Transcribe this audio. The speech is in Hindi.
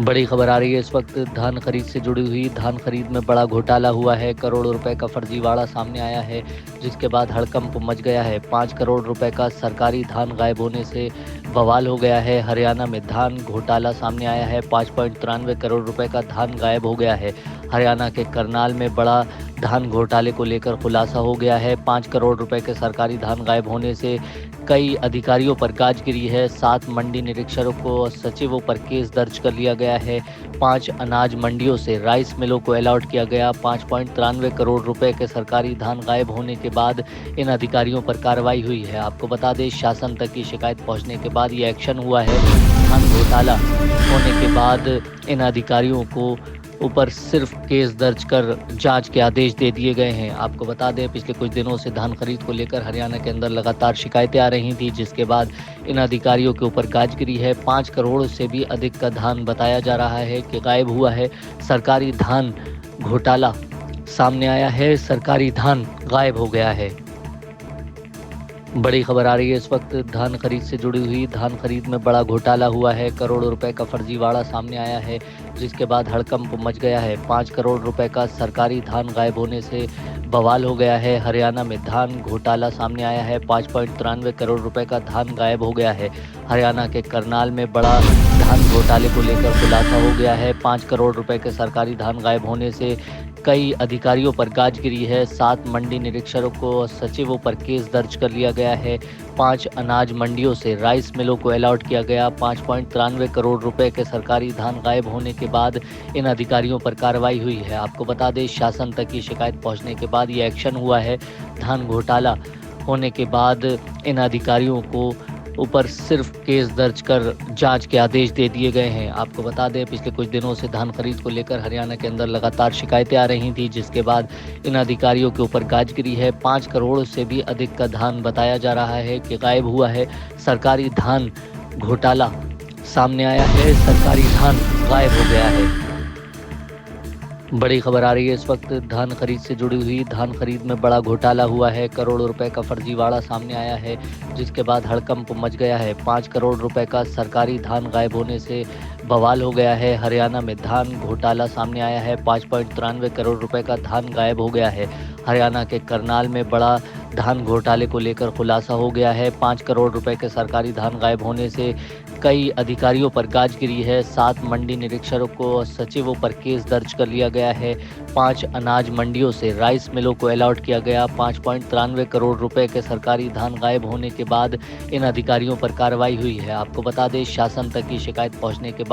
बड़ी खबर आ रही है इस वक्त धान खरीद से जुड़ी हुई। धान खरीद में बड़ा घोटाला हुआ है। करोड़ों रुपए का फर्जीवाड़ा सामने आया है, जिसके बाद हड़कंप मच गया है। 5 करोड़ रुपए का सरकारी धान गायब होने से बवाल हो गया है। हरियाणा में धान घोटाला सामने आया है। 5.93 करोड़ रुपए का धान गायब हो गया है। हरियाणा के करनाल में बड़ा धान घोटाले को लेकर खुलासा हो गया है। 5 करोड़ रुपए के सरकारी धान गायब होने से कई अधिकारियों पर गाज गिरी है। 7 मंडी निरीक्षकों को और सचिवों पर केस दर्ज कर लिया गया है। 5 अनाज मंडियों से राइस मिलों को अलॉट किया गया। 5.93 करोड़ रुपए के सरकारी धान गायब होने के बाद इन अधिकारियों पर कार्रवाई हुई है। आपको बता दें, शासन तक की शिकायत पहुंचने के बाद ये एक्शन हुआ है। धान घोटाला होने के बाद इन अधिकारियों को ऊपर सिर्फ केस दर्ज कर जांच के आदेश दे दिए गए हैं। आपको बता दें, पिछले कुछ दिनों से धान खरीद को लेकर हरियाणा के अंदर लगातार शिकायतें आ रही थी, जिसके बाद इन अधिकारियों के ऊपर गाज गिरी है। 5 करोड़ से भी अधिक का धान बताया जा रहा है कि गायब हुआ है। सरकारी धान घोटाला सामने आया है। सरकारी धान गायब हो गया है। बड़ी खबर आ रही है इस वक्त धान खरीद से जुड़ी हुई। धान खरीद में बड़ा घोटाला हुआ है। करोड़ों रुपए का फर्जीवाड़ा सामने आया है, जिसके बाद हड़कंप मच गया है। 5 करोड़ रुपए का सरकारी धान गायब होने से बवाल हो गया है। हरियाणा में धान घोटाला सामने आया है। 5.93 करोड़ रुपए का धान गायब हो गया है। हरियाणा के करनाल में बड़ा धान घोटाले को लेकर खुलासा हो गया है। 5 करोड़ रुपए के सरकारी धान गायब होने से कई अधिकारियों पर गाज गिरी है। 7 मंडी निरीक्षकों को और सचिवों पर केस दर्ज कर लिया गया है। 5 अनाज मंडियों से राइस मिलों को अलॉट किया गया। 5.93 करोड़ रुपए के सरकारी धान गायब होने के बाद इन अधिकारियों पर कार्रवाई हुई है। आपको बता दें, शासन तक की शिकायत पहुंचने के बाद ये एक्शन हुआ है। धान घोटाला होने के बाद इन अधिकारियों को ऊपर सिर्फ केस दर्ज कर जांच के आदेश दे दिए गए हैं। आपको बता दें, पिछले कुछ दिनों से धान खरीद को लेकर हरियाणा के अंदर लगातार शिकायतें आ रही थी, जिसके बाद इन अधिकारियों के ऊपर गाज गिरी है। 5 करोड़ से भी अधिक का धान बताया जा रहा है कि गायब हुआ है। सरकारी धान घोटाला सामने आया है। सरकारी धान गायब हो गया है। बड़ी खबर आ रही है इस वक्त धान खरीद से जुड़ी हुई। धान खरीद में बड़ा घोटाला हुआ है। करोड़ों रुपए का फर्जीवाड़ा सामने आया है, जिसके बाद हड़कंप मच गया है। 5 करोड़ रुपए का सरकारी धान गायब होने से बवाल हो गया है। हरियाणा में धान घोटाला सामने आया है। 5.93 करोड़ रुपए का धान गायब हो गया है। हरियाणा के करनाल में बड़ा धान घोटाले को लेकर खुलासा हो गया है। 5 करोड़ रुपए के सरकारी धान गायब होने से कई अधिकारियों पर गाज गिरी है। 7 मंडी निरीक्षकों को और सचिवों पर केस दर्ज कर लिया गया है। 5 अनाज मंडियों से राइस मिलों को अलॉट किया गया। 5.93 करोड़ रुपए के सरकारी धान गायब होने के बाद इन अधिकारियों पर कार्रवाई हुई है। आपको बता दें, शासन तक की शिकायत पहुंचने के बाद